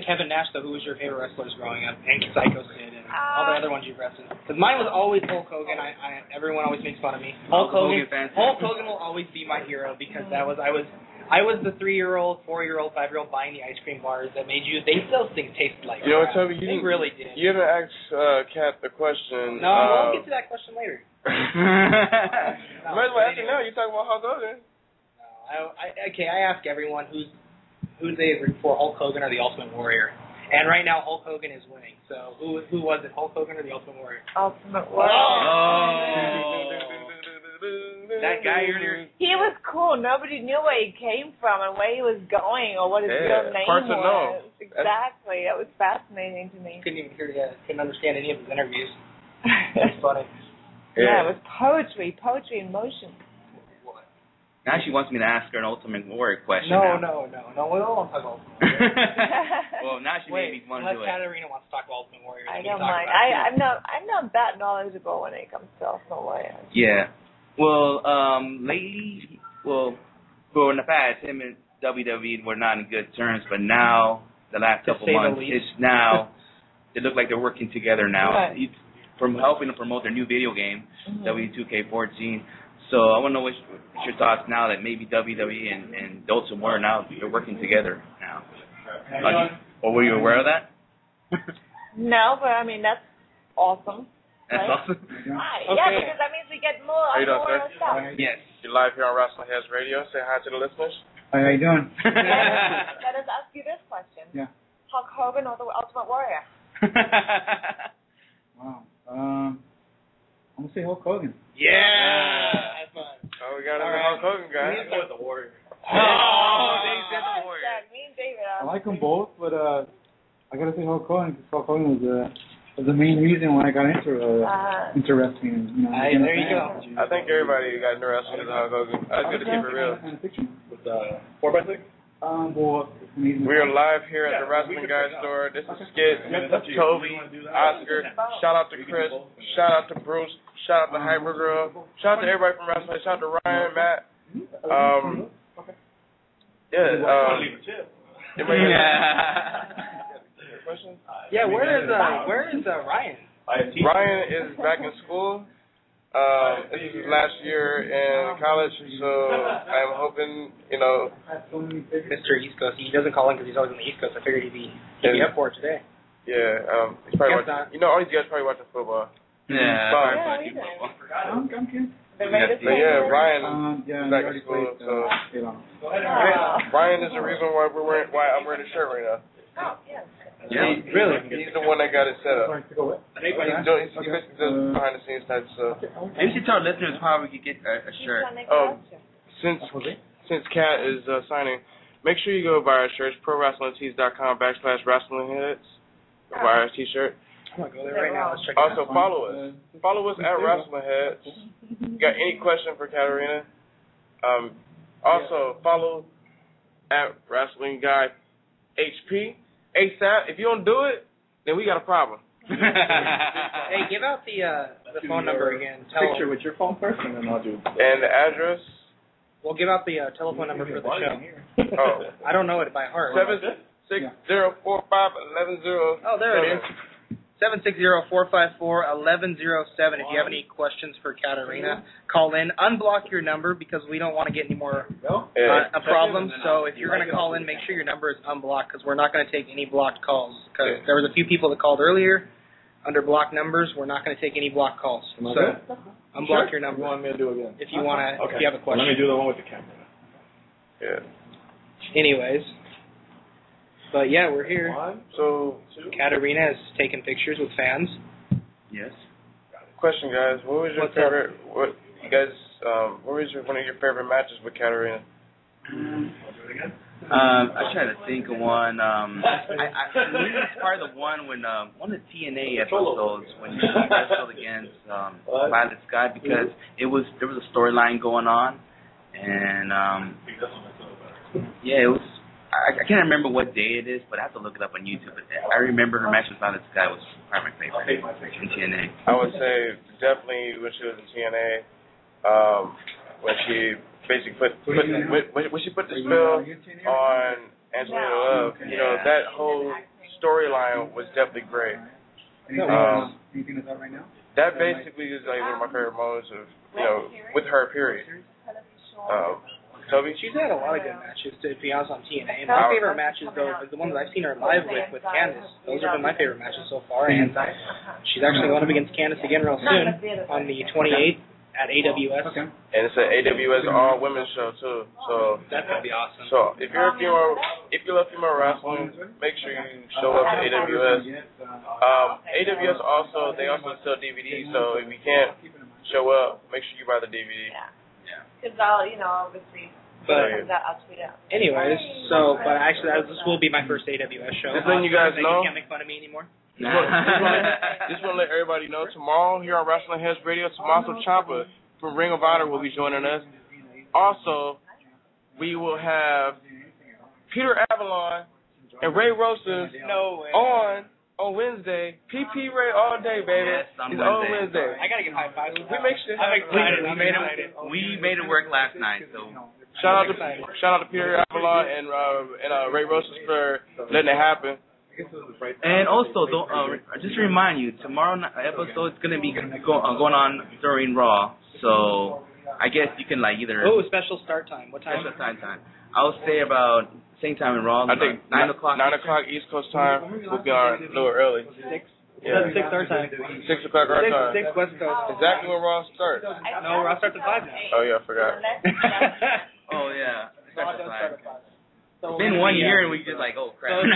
Kevin Nash, though, who was your favorite wrestlers growing up? And Psycho Sid and all the other ones you've wrestled. Because mine was always Hulk Hogan. Everyone always makes fun of me. Hulk Hogan will always be my hero because I was the 3-year-old, 4-year-old, 5-year-old buying the ice cream bars that made you. Those things tasted like. You know, crap. Toby, They really did. You haven't asked Kat the question. No, we'll get to that question later. Might as well ask her now. You talking about Hulk Hogan? No, I ask everyone who they root for, Hulk Hogan or the Ultimate Warrior. And right now, Hulk Hogan is winning. So who was it, Hulk Hogan or the Ultimate Warrior? Ultimate Warrior. That guy earlier. He was cool. Nobody knew where he came from and where he was going or what his real name was. Exactly. It was fascinating to me. Couldn't understand any of his interviews. It's funny. Yeah, it was poetry in motion. Now she wants me to ask her an Ultimate Warrior question. No. now. We don't want to talk about Well, now she made me want to do it. Katarina wants to talk about Ultimate Warrior. I don't mind. I'm not that knowledgeable when it comes to Ultimate Warrior. Yeah. Well, lately, well, in the past, him and WWE were not in good terms, but now, the last couple months, they look like they're working together now. Right. He's from helping to promote their new video game, W2K14. So I want to know what's your thoughts now that maybe WWE and Ultimate Warrior now they're working together now. Or were you aware of that? No, but I mean that's awesome. That's awesome. Right. Yeah, because that means we get more stuff. Yes. You're live here on WrestlingHeads Radio. Say hi to the listeners. How you doing? Let us ask you this question. Yeah. Hulk Hogan or the Ultimate Warrior? Wow. I'm gonna say Hulk Hogan. Yeah. High five. Oh, we got a Hulk Hogan guy. Let's go with the Warrior. They said the Warrior. Me and David. I like them both, but I gotta say Hulk Hogan because Hulk Hogan was the main reason why I got into wrestling. You know, there you go. I think everybody got into wrestling with Hulk Hogan. That's good to keep it real. With 4x6? Well, We are live here at the Wrestling Guy store. This is Skid, Toby, Oscar. Shout out to Chris. Shout out to Bruce. Shout out to Hyper Girl. Shout out to everybody from wrestling. Shout out to Ryan, Matt. Questions? Yeah, where is Ryan? Ryan is back in school. This is his last year in college, so I'm hoping, Mr. East Coast. He doesn't call in because he's always on the East Coast. I figured he'd be up for it today. Yeah, he's probably watching. All these guys probably watching football. Yeah. I'm kidding. But yeah, Ryan is back in school, so Ryan is the reason why I'm wearing the shirt right now. Oh, yeah. Yeah, really? He's the one that got it set up. He basically does behind the scenes type stuff. Maybe you should tell listeners how we could get a shirt. Oh, since Kat is signing, make sure you go buy our shirts, ProWrestlingTees.com/WrestlingHeads. Buy our t-shirt. I'm gonna go there right now. Let's check Also, follow us. Follow us at WrestlingHeads. Got any question for Katarina? Also, follow at Wrestling Guy HP. ASAP. If you don't do it, then we got a problem. Hey, give out the phone number again. Picture with your phone first, and then I'll do. And the address. We'll give out the telephone number for the show. Oh. I don't know it by heart. 7604511. Oh, there it is. 760-454-1107. If you have any questions for Katarina, call in. Unblock your number because we don't want to get any more problems. So if you're going to call in, make sure your number is unblocked because we're not going to take any blocked calls. Because there was a few people that called earlier under blocked numbers. We're not going to take any blocked calls. So unblock your number. You want me to do it again? If you want to, if you have a question. Let me do the one with the camera. Yeah. Anyways. But yeah, we're here. So Katarina is taking pictures with fans. Yes. Question, guys. What was your favorite? What was one of your favorite matches with Katarina? I try to think of one. I believe it's part of the one when one of the TNA episodes when she wrestled against Violet Sky because there was a storyline going on, and it was. I can't remember what day it is, but I have to look it up on YouTube. But I remember her match with Violet Sky was probably my favorite in TNA. I would say definitely when she was in TNA, when she basically put the spell on Angelina Love. That whole storyline was definitely great. Anything that's out right now? That basically is like one of my favorite moments of with her period. Toby? She's had a lot of good matches, to be honest, on TNA. My favorite matches, though, is the ones that I've seen her live with Candice. Those have been my favorite matches so far, and she's actually going up against Candice again real soon on the 28th at AWS. Okay. And it's an AWS all-women's show, too. So that's going to be awesome. So if you love female wrestling, make sure you show up to AWS. AWS also, they also sell DVDs, so if you can't show up, make sure you buy the DVD. Because obviously, I'll tweet out. Anyways, but actually, this will be my first AWS show. Just letting you guys know. You can't make fun of me anymore. Just want to let everybody know, tomorrow here on WrestlingHeads Radio, Tommaso Ciampa from Ring of Honor will be joining us. also, we will have Peter Avalon and Ray Rosas on Wednesday. PP Ray all day, baby. Yes, He's on Wednesday. I gotta get high five. We make sure. I'm excited. We made it work last night, so. Shout out to Peter Avalon and Ray Rosas for letting it happen. And also, just to remind you, tomorrow night episode is gonna be going on during Raw, so I guess you can like either. Oh, special start time. What time? Special time. I'll say about same time in Raw. I think 9 o'clock. 9 o'clock East Coast time. We'll be on a little early. 6. Yeah. 6 our time. 6 o'clock our time. 6 West Coast. Exactly when Raw starts. No, Raw starts at 5 now. Oh yeah, I forgot. Oh yeah. Raw does start at 5. It's been 1 year and we just like, oh crap. So if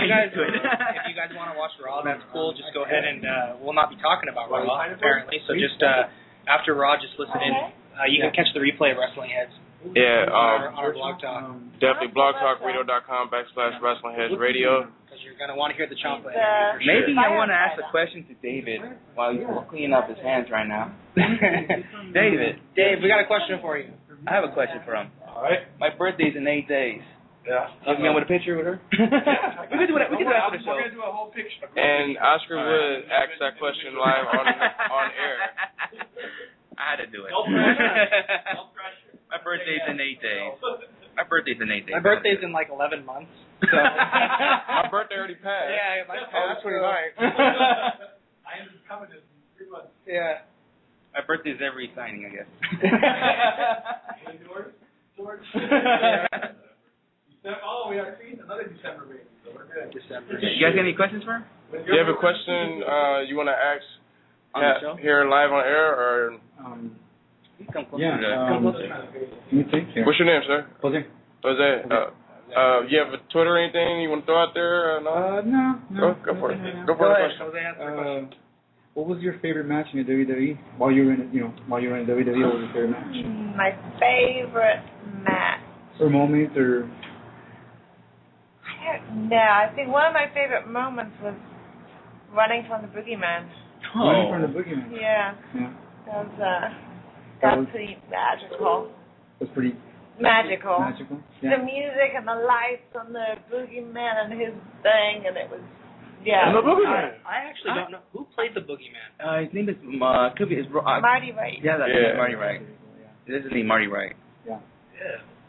you guys want to watch Raw, that's cool. Just go ahead and we'll not be talking about Raw apparently. So just after Raw, just listen in. You can catch the replay of WrestlingHeads. Yeah. On our blog talk. Definitely blogtalkradio.com/WrestlingHeads Radio. Because you're gonna want to hear the chocolate. Maybe I want to ask a question to David while he's cleaning up his hands right now. Dave, we got a question for you. I have a question for him. All right. My birthday's in 8 days. Yeah. You can with a picture with her? We can do that. We can do that after the show. We're gonna do a whole picture. And Oscar would ask that question live on air. I had to do it. No pressure. My birthday's in 8 days. My birthday's in 8 days. My birthday's in like 11 months. So. My birthday already passed. Yeah, my August 29th. I am coming in 3 months. Yeah. My birthday's every signing, I guess. George. Oh, we are seeing another December baby, so we're good. December. You guys got any questions for her? Do you have a question you want to ask On the show? here live on air, or? Come closer. Yeah. Come closer. Let me think here. What's your name, sir? Jose. Jose. You have a Twitter or anything you want to throw out there? No. No. Go for it. No. Go for the question. Jose, answer the question. What was your favorite match in the WWE while you were in WWE? What was your favorite match? My favorite match. Or moment, or I don't know. I think one of my favorite moments was running from the boogeyman. running from the boogeyman. Yeah. Yeah. That was pretty magical. It was pretty magical. Magical. Yeah. The music and the lights on the boogeyman and his thing, and it was, yeah. And the boogeyman. I actually don't know who played the boogeyman. His name is could be Marty Wright. Yeah, that's Marty Wright. This is Marty Wright. Yeah.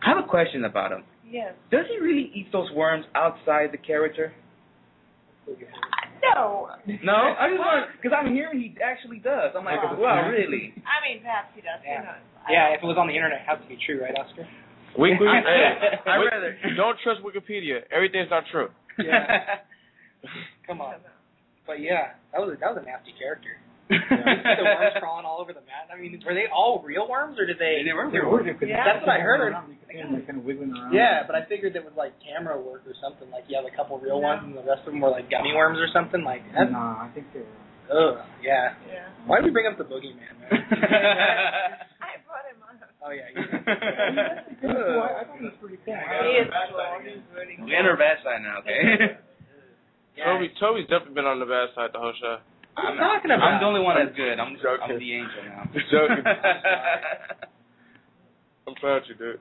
I have a question about him. Yes. Does he really eat those worms outside the character? No. No, I just want because I'm hearing he actually does. I'm like, wow, really? I mean, perhaps he does. Yeah. Who knows? Yeah, if it was on the internet, it has to be true, right, Oscar? I rather don't trust Wikipedia. Everything's not true. Yeah. Come on. But yeah, that was a nasty character. The worms crawling all over the mat. I mean, were they all real worms, or did they? They were. Yeah. That's what I heard. Kind of wiggling around. Yeah, but I figured it was like camera work or something. Like you have a couple real ones, and the rest of them were like gummy worms or something. Like that. Nah, I think they were. Ugh. Yeah. Why did we bring up the boogeyman, man? I brought him on. Oh yeah. I thought he was pretty cool. He is cool. He's really cool. we're on our bad side now, okay? Yeah. Toby's definitely been on the bad side the whole show. I'm talking about. I'm the only one that's good. I'm joking. the angel now. Just joking. I'm proud you, dude.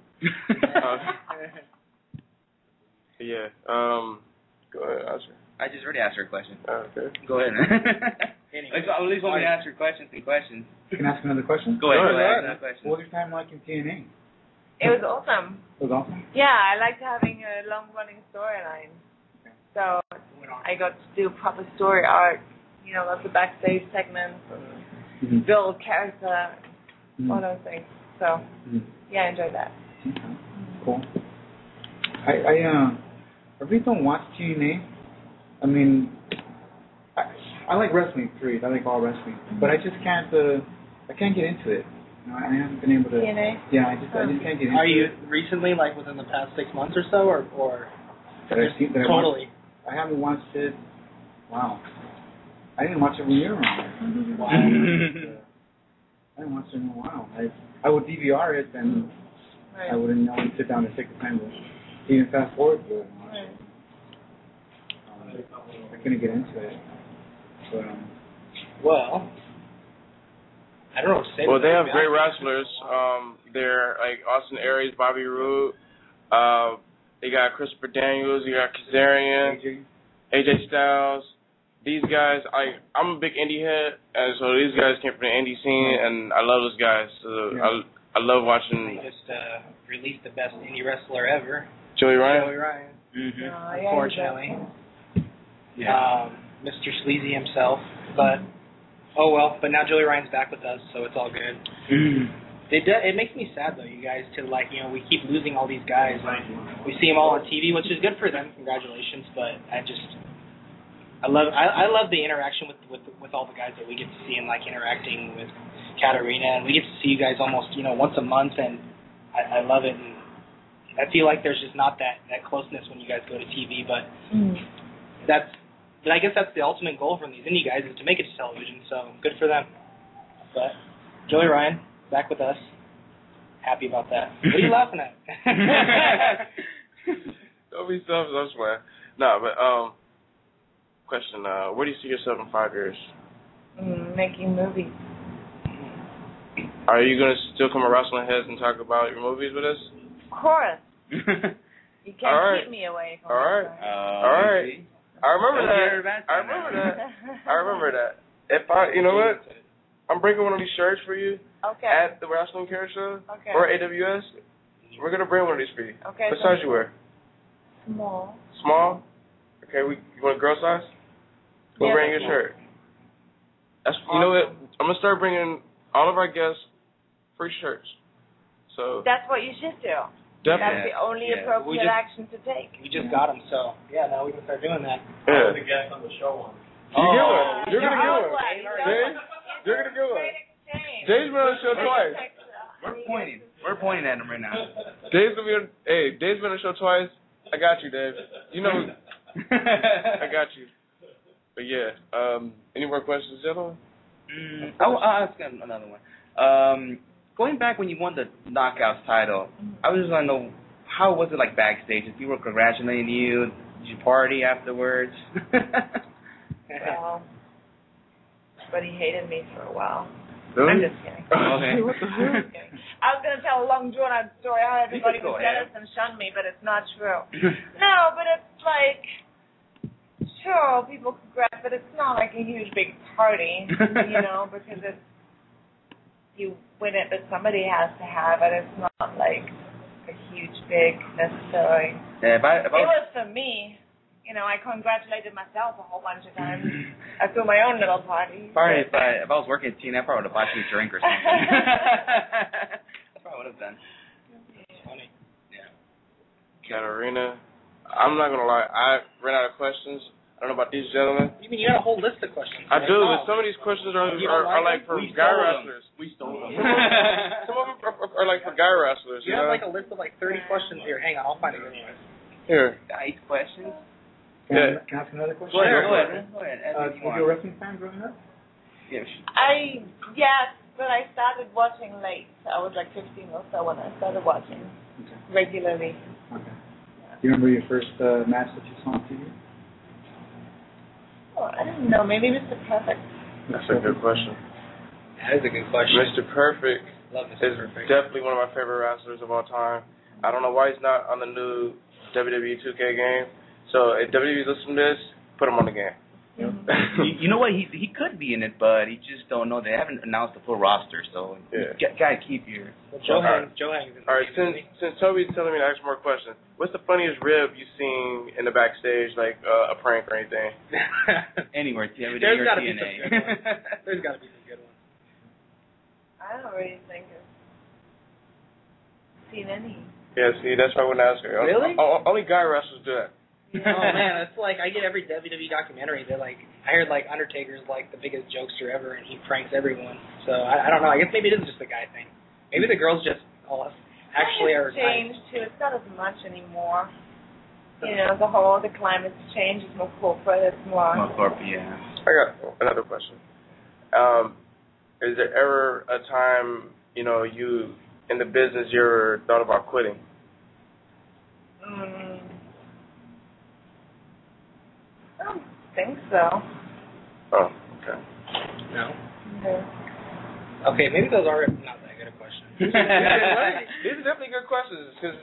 Yeah. Go ahead, Oscar. I just already asked her a question. Okay. Go ahead. Anyway. At least want me to answer questions and questions. Can I ask another question? Go ahead. Go ahead. Ask another question. What was your time like in TNA? It was awesome. It was awesome. Yeah, I liked having a long-running storyline. So I got to do proper story arc, lots of backstage segments, and build character, all those things. So, yeah, I enjoyed that. Okay. Cool. I really don't watch TNA. I mean, I like wrestling, period. I like all wrestling, but I just can't. I can't get into it. I haven't been able to. TNA? Yeah, I just can't get into it. Are you recently, like within the past 6 months or so, or totally? I haven't watched it. Wow. I didn't watch it when you were on. Wow. I didn't watch it in a while. I would DVR it, and I wouldn't sit down and take the time to even fast forward to it. I couldn't get into it. But, well, I don't know what to say. Well, they have great wrestlers. They're like Austin Aries, Bobby Roode. They got Christopher Daniels. You got Kazarian, AJ Styles. These guys, I'm a big indie head, and so these guys came from the indie scene, and I love those guys. So I love watching. They just released the best indie wrestler ever, Joey Ryan. Joey Ryan. Mm-hmm. Unfortunately, Mr. Sleazy himself. But oh well. But now Joey Ryan's back with us, so it's all good. It makes me sad though, you guys, to we keep losing all these guys. We see them all on TV, which is good for them. Congratulations, but I love the interaction with all the guys that we get to see and interacting with Katarina, and we get to see you guys almost once a month, and I love it. And I feel like there's just not that closeness when you guys go to TV, but I guess that's the ultimate goal from these indie guys is to make it to television. So good for them. But Joey Ryan back with us, happy about that. What are you laughing at? Don't be selfish, man. No, but question, where do you see yourself in 5 years? Making movies. Are you going to still come to WrestlingHeads and talk about your movies with us? Of course. You can't keep me away from it. All right. I remember that. If you know what? I'm bringing one of these shirts for you. Okay. At the Wrestling Care Show. Okay. Or AWS. We're going to bring one of these for you. Okay. What size you wear? Small. Small? Okay, you want a girl size? We'll bring you a shirt. You know what? I'm going to start bringing all of our guests free shirts. So that's what you should do. Definitely. That's the only appropriate action to take. We just got them, so now we can start doing that. Yeah. The guest on the show one. You're gonna get one. Dave, you're gonna get one. Dave's been on the show twice. We're pointing at him right now. Dave's been on the show twice. I got you, Dave. You know, I got you. But yeah, any more questions, gentlemen? I'll ask another one. Going back when you won the Knockouts title, I was just want to know, how was it like backstage? If people were congratulating you, did you party afterwards? Well, but he hated me for a while. Really? I'm just kidding. Okay. I was going to tell a long drawn-out story how everybody was jealous and shunned me, but it's not true. No, but it's like, sure, people congrats, but it's not like a huge big party, because it's, you win it, but somebody has to have it. It's not like a huge, big necessarily. Yeah, it was for me. I congratulated myself a whole bunch of times. I threw my own little party. Probably if I was working at TNA, I probably would have bought you a drink or something. That's what I would have done. It's funny. Yeah. Katarina, I'm not going to lie. I ran out of questions. I don't know about these gentlemen. You mean you got a whole list of questions? I do, but some of these questions are like for guy wrestlers. We stole them. Some of them are like for guy wrestlers. You have like a list of 30 questions here. Hang on, I'll find a good one. Here. Nice questions. Can I ask another question? Go ahead. Were you a wrestling fan growing up? Yes, but I started watching late. I was like 15 or so when I started watching regularly. Okay. Do you remember your first match that you saw on TV? Oh, I don't know. Maybe Mr. Perfect. That's a good question. That is a good question. Mr. Perfect is definitely one of my favorite wrestlers of all time. I don't know why he's not on the new WWE 2K game. So if WWE's listening to this, put him on the game. You know what? He could be in it, but he just don't know. They haven't announced the full roster, so you gotta keep your. Joe Hanks. All right, since Toby's telling me to ask more questions, what's the funniest rib you've seen in the backstage, like a prank or anything? Anywhere, TNA There's or gotta TNA. be some good ones. There's gotta be some good ones. I don't really think I've seen any. Yeah, see, that's why I wouldn't ask her. Really? Only guy wrestlers do that. Oh man, it's like I get every WWE documentary. They're like, I heard like Undertaker's like the biggest jokester ever, and he pranks everyone. So I don't know. I guess maybe it is just a guy thing. Maybe the girls just actually are. It's changed too. It's not as much anymore. The climate's changed. It's more corporate. It's more. More corporate, yeah. I got another question. Is there ever a time you in the business you ever thought about quitting? I don't think so. Oh, okay. No. Okay, maybe those are not that good a question. These are definitely good questions. Cause,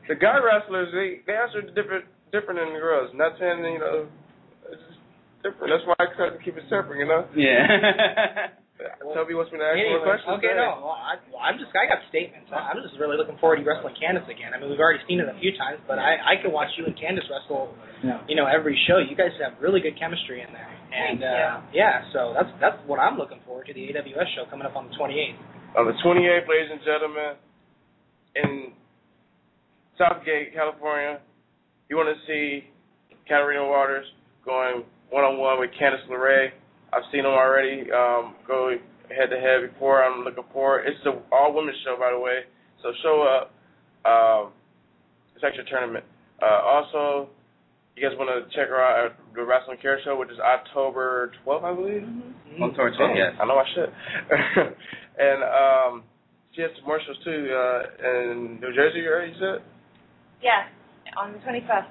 the guy wrestlers they answer different than the girls. Not saying it's just different. That's why I try to keep it separate. Yeah. Toby wants me to ask more questions. Okay, no. Well, I got statements. I'm just really looking forward to you wrestling Candace again. I mean, we've already seen it a few times, but I can watch you and Candace wrestle, every show. You guys have really good chemistry in there. And so that's what I'm looking forward to, the AWS show coming up on the 28th. On the 28th, ladies and gentlemen, in Southgate, California, you want to see Katarina Waters going one-on-one with Candice LeRae. I've seen them already go head-to-head before. I'm looking forward. It's an all-women's show, by the way, so show up. It's actually a tournament. Also, you guys want to check her out at the Wrestling Care Show, which is October 12th, I believe? Mm-hmm. October 12th, yes. I know I should. And she has some more shows, too, in New Jersey, you said? Yes, on the 21st.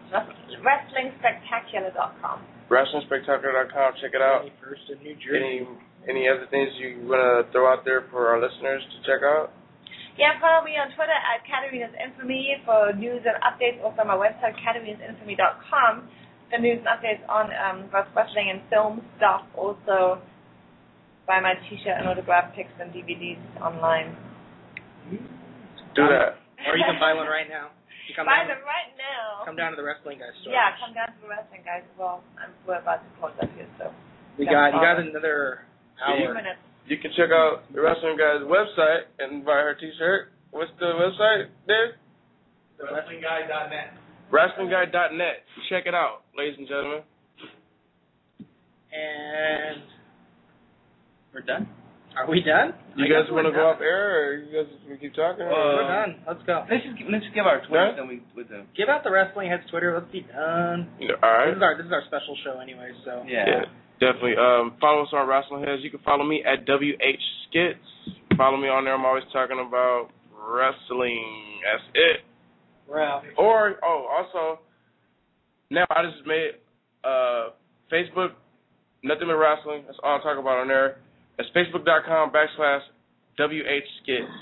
WrestlingSpectacular.com. WrestlingSpectacular.com. Check it out. First in New Jersey. Any other things you want to throw out there for our listeners to check out? Yeah, follow me on Twitter at Katarina's Infamy for news and updates. Also on my website, Katarina'sInfamy.com, for news and updates on both wrestling and film stuff. Also, buy my T-shirt and autograph pics and DVDs online. Do that. Or you can buy one right now. Buy them right now. Come down to the Wrestling Guys store. Yeah, come down to the Wrestling Guys as well. We're about to close up here, so. You got another hour. 2 minutes. You can check out the Wrestling Guys website and buy her T-shirt. What's the website, Dave? WrestlingGuy.net. WrestlingGuy.net. Check it out, ladies and gentlemen. And we're done. Are we done? You guys want to go off air, or you guys we keep talking? We're done. Let's go. Let's just give our Twitter, then we with them. Give out the Wrestling Heads Twitter. Let's be done. Yeah, all right. This is our special show anyway, so. Yeah, definitely. Follow us on Wrestling Heads. You can follow me at WH Skits. Follow me on there. I'm always talking about wrestling. That's it. We're out. Or also, now I just made Facebook. Nothing but wrestling. That's all I talk about on there. It's Facebook.com/WH-Skits.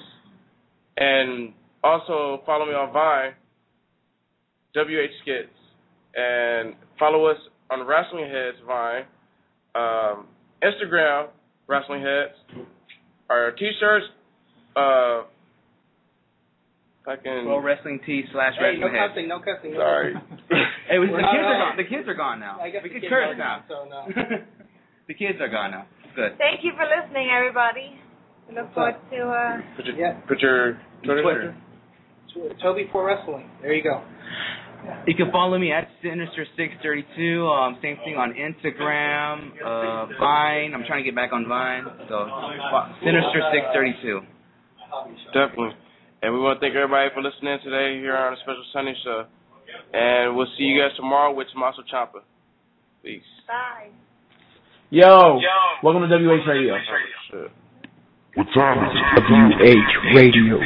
And also follow me on Vine, WH-Skits. And follow us on Wrestling Heads Vine. Instagram, Wrestling Heads. Our T-shirts, Pro Wrestling Tee/Wrestling Heads. No cussing. Sorry. Hey, the kids are gone now. I guess we the can kids curse are now. So no. The kids are gone now. Good. Thank you for listening, everybody. We look forward to Put your Twitter. Toby Pro Wrestling. There you go. You can follow me at Sinister632. Same thing on Instagram, Vine. I'm trying to get back on Vine. So Sinister632. Definitely. And we want to thank everybody for listening today here on a special Sunday show. And we'll see you guys tomorrow with Tommaso Ciampa. Peace. bye. Yo, welcome to WH Radio. Shit. What time is it? WH Radio.